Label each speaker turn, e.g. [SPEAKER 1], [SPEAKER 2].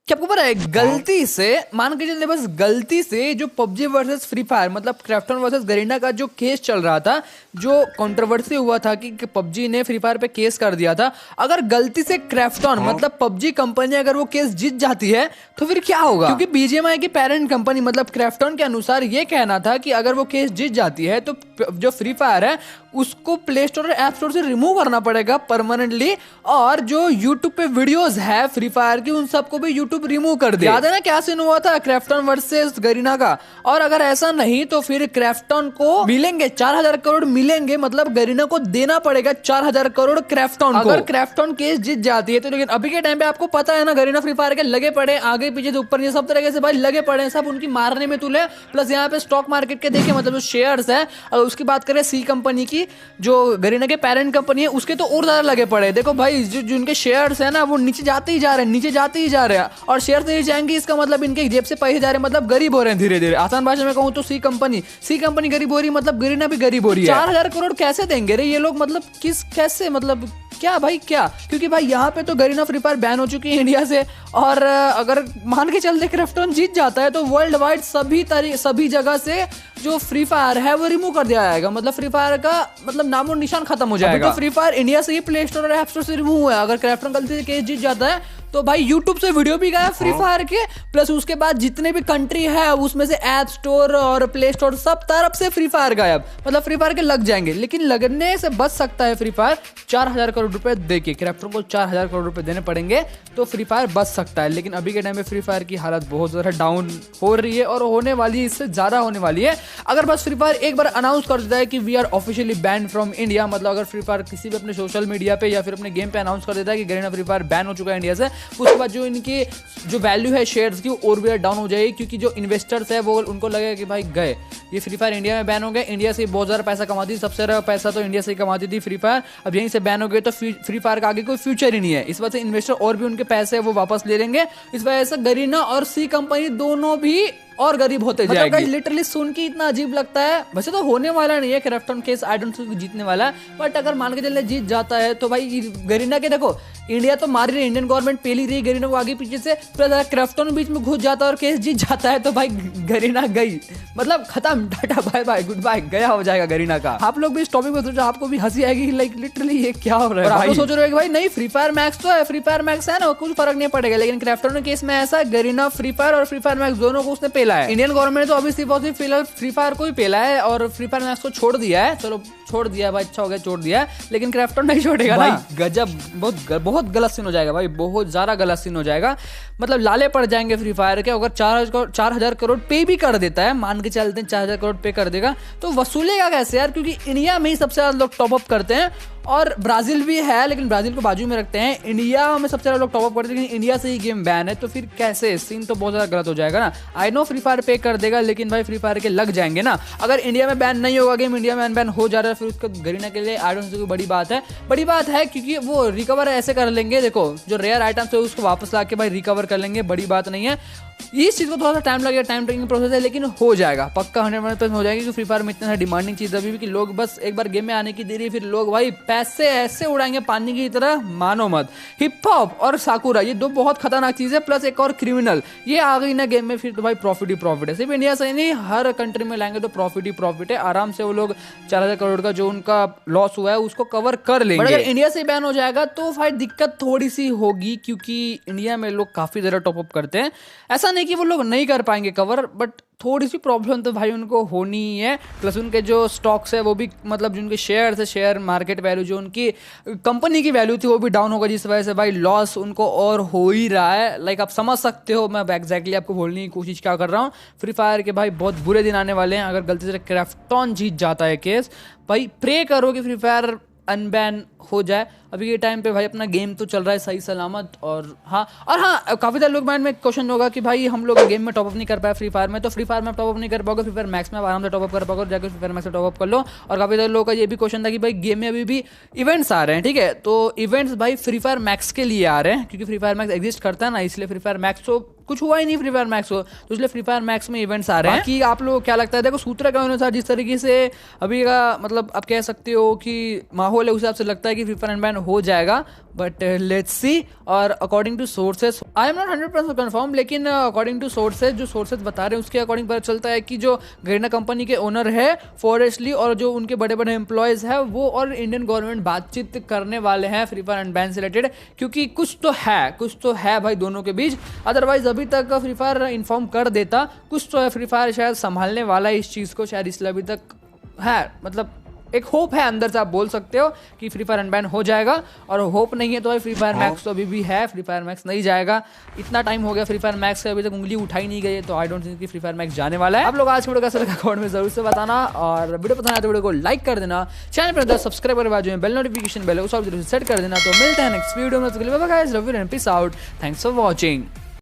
[SPEAKER 1] क्या आपको पता है गलती से मान के चलिए बस गलती से जो पबजी वर्सेस फ्री फायर मतलब क्राफ्टन वर्सेस गरीना का जो केस चल रहा था, जो कंट्रोवर्सी हुआ था कि पबजी ने फ्री फायर पे केस कर दिया था, अगर गलती से क्राफ्टन मतलब पबजी कंपनी अगर वो केस जीत जाती है तो फिर क्या होगा? क्योंकि बीजीएमआई की पेरेंट कंपनी मतलब क्राफ्टन के अनुसार ये कहना था कि अगर वो केस जीत जाती है तो जो फ्री फायर है उसको प्ले स्टोर और ऐप स्टोर से रिमूव करना पड़ेगा परमानेंटली, और जो यूट्यूब पे वीडियोस है फ्री फायर की उन सबको भी यूट्यूब रिमूव कर दे। याद है ना क्या सीन हुआ था क्राफ्टन वर्सेस गरीना का? और अगर ऐसा नहीं तो फिर क्राफ्टन को मिलेंगे 4000 करोड़ मिलेंगे, मतलब गरीना को देना पड़ेगा 4000 करोड़ क्राफ्टन को। अगर क्राफ्टन केस जीत जाती है तो। लेकिन अभी के टाइम पे आपको पता है ना गरीना फ्री फायर के लगे पड़े आगे पीछे से ऊपर सब तरीके से भाई लगे पड़े हैं, सब उनकी मारने में तुले। प्लस यहाँ पे स्टॉक मार्केट के देखे मतलब जो शेयर्स है, अगर उसकी बात करें सी कंपनी की जो गरीना के पेरेंट कंपनी है उसके तो और ज्यादा लगे पड़े। देखो भाई जो उनके शेयर्स है ना वो नीचे जाते ही जा रहे हैं, नीचे जाते ही जा रहे हैं, और शेयर नहीं जाएंगे इसका मतलब इनके जेब से पैसे जा रहे हैं, मतलब गरीब हो रहे हैं धीरे धीरे। आसान भाषा में कहूँ तो सी कंपनी गरीब हो रही है, मतलब गरीना भी गरीब हो रही है। 4000 करोड़ कैसे देंगे रे ये लोग? मतलब कैसे मतलब क्या भाई क्या? क्योंकि भाई यहाँ पे तो गरीना फ्री फायर बैन हो चुकी है इंडिया से, और अगर मान के चलते क्राफ्टन जीत जाता है तो वर्ल्ड वाइड सभी जगह से जो फ्री फायर है वो रिमूव कर दिया जाएगा। मतलब फ्री फायर का मतलब नामो निशान खत्म हो जाएगा। तो फ्री फायर इंडिया से ही प्ले स्टोर और ऐप स्टोर से रिमूव हुआ है। अगर क्राफ्टन गलती से केस जीत जाता है तो भाई यूट्यूब से वीडियो भी गया फ्री फायर के, प्लस उसके बाद जितने भी कंट्री है उसमें से ऐप स्टोर और प्ले स्टोर सब तरफ से फ्री फायर गायब, मतलब फ्री फायर के लग जाएंगे। लेकिन लगने से बच सकता है फ्री फायर 4000 करोड़ रुपए देके, क्राफ्टन को 4000 करोड़ रुपए देने पड़ेंगे तो फ्री फायर बच सकता है। लेकिन अभी के टाइम में फ्री फायर की हालत बहुत ज्यादा डाउन हो रही है और होने वाली है, इससे ज्यादा होने वाली है। अगर बस फ्री फायर एक बार अनाउंस कर देता है कि we are officially ban from India, मतलब अगर फ्री फायर किसी भी अपने सोशल मीडिया पे या फिर अपने गेम पे अनाउंस कर देता है कि गरीना फ्री फायर बैन हो चुका है इंडिया से, उसके बाद जो इनकी जो वैल्यू है शेयर्स की और भी डाउन हो जाएगी। क्योंकि जो इन्वेस्टर्स है वो उनको लगेगा कि भाई गए ये फ्री फायर इंडिया में बैन हो गए, इंडिया से बहुत ज्यादा पैसा कमाती थी, सबसे ज्यादा पैसा तो इंडिया से ही कमाती थी फ्री फायर, अब यहीं से बैन हो गए तो फ्री फायर का आगे कोई फ्यूचर ही नहीं है। इस वजह से इन्वेस्टर और भी उनके पैसे वो वापस ले लेंगे। इस वजह से गरीना और सी कंपनी दोनों भी और गरीब होते जाएंगे। मतलब लिटरली सुन के इतना अजीब लगता है। वैसे तो होने वाला नहीं है Krafton case, I don't think जीतने वाला है, बट अगर मान के चले जीत जाता है तो भाई गरीना के देखो इंडिया तो मार रही है, इंडियन गवर्नमेंट पेली रही गरीना को आगे पीछे से, प्लस क्राफ्टन बीच में घुस जाता है और केस जीत जाता है तो भाई गरीना गई, मतलब खत्म, tata bye bye goodbye, गया हो जाएगा गरीना का। आप लोग भी इस टॉपिक में सोचो, आपको भी हंसी आएगी लाइक लिटरली ये क्या हो रहा है। आप सोच रहे हो कि भाई नहीं फ्री फायर मैक्स तो है, फ्री फायर मैक्स है ना, कुछ फर्क नहीं पड़ेगा। लेकिन क्राफ्टन केस में ऐसा गरीना फ्री फायर और फ्री फायर मैक्स दोनों को उसने पेला है। इंडियन गवर्नमेंट तो अभी सिर्फ फिलहाल फ्री फायर को ही पेला है और फ्री फायर मैक्स को छोड़ दिया है। चलो छोड़ दिया भाई, अच्छा हो गया छोड़ दिया, लेकिन क्राफ्टन नहीं छोड़ेगा भाई ना। गजब, बहुत गलत सीन हो जाएगा भाई, बहुत ज्यादा गलत सीन हो जाएगा। मतलब लाले पड़ जाएंगे फ्री फायर के। अगर 4000 करोड़ पे भी कर देता है, मान के चलते हैं 4000 करोड़ पे कर देगा, तो वसूलेगा कैसे यार? क्योंकि इंडिया में ही सबसे ज्यादा लोग टॉप अप करते हैं, और ब्राजील भी है लेकिन ब्राजील को बाजू में रखते हैं। इंडिया में सबसे ज्यादा लोग टॉप अप करते हैं लेकिन इंडिया से ही गेम बैन है, तो फिर कैसे? सीन तो बहुत ज्यादा गलत हो जाएगा ना। आई नो फ्री फायर पे कर देगा, लेकिन भाई फ्री फायर के लग जाएंगे ना। अगर इंडिया में बैन नहीं होगा गेम, इंडिया में बैन हो जा रहा है, फिर उसका गरीना के लिए आई डोंट थिंक बड़ी बात है, क्योंकि वो रिकवर ऐसे कर लेंगे। देखो जो रेयर आइटम्स है उसको वापस लाके भाई रिकवर कर लेंगे, बड़ी बात नहीं है। इस चीज को थोड़ा सा टाइम लगेगा, टाइम टेकिंग प्रोसेस है, लेकिन हो जाएगा पक्का 100% हो जाएगी। क्योंकि फ्री फायर में इतना डिमांडिंग चीज अभी भी कि लोग बस एक बार गेम में आने की देरी है, फिर लोग भाई पैसे ऐसे उड़ाएंगे पानी की तरह, मानो मत। हिप हॉप और साकुरा ये दो बहुत खतरनाक चीज है, प्लस एक और क्रिमिनल ये आ गई ना गेम में, फिर तो भाई प्रॉफिट ही प्रॉफिट है। सिर्फ इंडिया से नहीं हर कंट्री में लाएंगे तो प्रॉफिट ही प्रॉफिट है। आराम से वो लोग 4000 करोड़ का जो उनका लॉस हुआ है उसको कवर कर लेंगे। अगर इंडिया से बैन हो जाएगा तो भाई दिक्कत थोड़ी सी होगी, क्योंकि इंडिया में लोग काफी ज्यादा टॉपअप करते हैं। ऐसा नहीं कि वो लोग नहीं कर पाएंगे कवर, बट थोड़ी सी प्रॉब्लम तो भाई उनको होनी ही है। प्लस उनके जो स्टॉक्स है वो भी, मतलब जो उनके शेयर है, शेयर मार्केट वैल्यू जो उनकी कंपनी की वैल्यू थी वो भी डाउन होगा, जिस वजह से भाई लॉस उनको और हो ही रहा है। लाइक आप समझ सकते हो मैं एग्जैक्टली आपको बोलने की कोशिश क्या कर रहा हूँ। फ्री फायर के भाई बहुत बुरे दिन आने वाले हैं अगर गलती से क्राफ्टन जीत जाता है केस। भाई प्रे करो कि फ्री फायर अनबैन हो जाए। अभी के टाइम पे भाई अपना गेम तो चल रहा है सही सलामत, और हाँ काफी सारे लोग माइंड में क्वेश्चन होगा कि भाई हम लोग गेम में टॉपअप नहीं कर पाए फ्री फायर में, तो फ्री फायर में टॉपअप नहीं कर पाओगे, फ्री फायर मैक्स में आराम से टॉपअप कर पाओगे, जाकर फ्री फायर मैक्स में टॉपअप कर लो। और काफी सारे लोगों का ये भी क्वेश्चन था कि भाई गेम में अभी भी इवेंट्स आ रहे हैं, ठीक है, तो इवेंट्स भाई फ्री फायर मैक्स के लिए आ रहे हैं, क्योंकि फ्री फायर मैक्स एग्जिस्ट करता है ना, इसलिए फ्री फायर मैक्स तो कुछ हुआ ही नहीं फ्री फायर मैक्स को, तो इसलिए फ्री फायर मैक्स में इवेंट्स आ रहे हैं। कि आप लोग क्या लगता है? देखो सूत्र के अनुसार जिस तरीके से अभी का मतलब आप कह सकते हो कि माहौल है, उस हिसाब से लगता है कि फ्री फायर अनबैन हो जाएगा, बट लेट्स सी। और according to sources, I am not 100% confirm, लेकिन अकॉर्डिंग टू सोर्सेज, जो सोर्सेज बता रहे हैं उसके अकॉर्डिंग पता चलता है कि जो गरीना कंपनी के ओनर है फॉरेस्ट ली और जो उनके बड़े बड़े एम्प्लॉयज़ हैं वो और इंडियन गवर्नमेंट बातचीत करने वाले हैं फ्री फायर अनबैन से रिलेटेड, क्योंकि कुछ तो है भाई दोनों के बीच। अदरवाइज अभी तक फ्री फायर इन्फॉर्म कर देता, कुछ तो है, फ्री फायर शायद संभालने वाला है इस चीज़ को शायद, इसलिए अभी तक है, मतलब एक होप है अंदर से, आप बोल सकते हो कि फ्री फायर अनबैन हो जाएगा। और होप नहीं है तो भाई फ्री फायर मैक्स तो अभी भी है, फ्री फायर मैक्स नहीं जाएगा। इतना टाइम हो गया फ्री फायर मैक्स से, अभी तक उंगली उठाई नहीं गई है, तो आई डोंट थिंक कि फ्री फायर मैक्स जाने वाला है। आप लोग आज की वीडियो कैसा लगा कमेंट में जरूर से बताना, और वीडियो पसंद आया तो वीडियो को लाइक कर देना, चैनल पर सब्सक्राइब कर बाजू में बेल नोटिफिकेशन बेल उसको सेट कर देना। तो मिलते हैं नेक्स्ट वीडियो में, peace out, thanks for watching.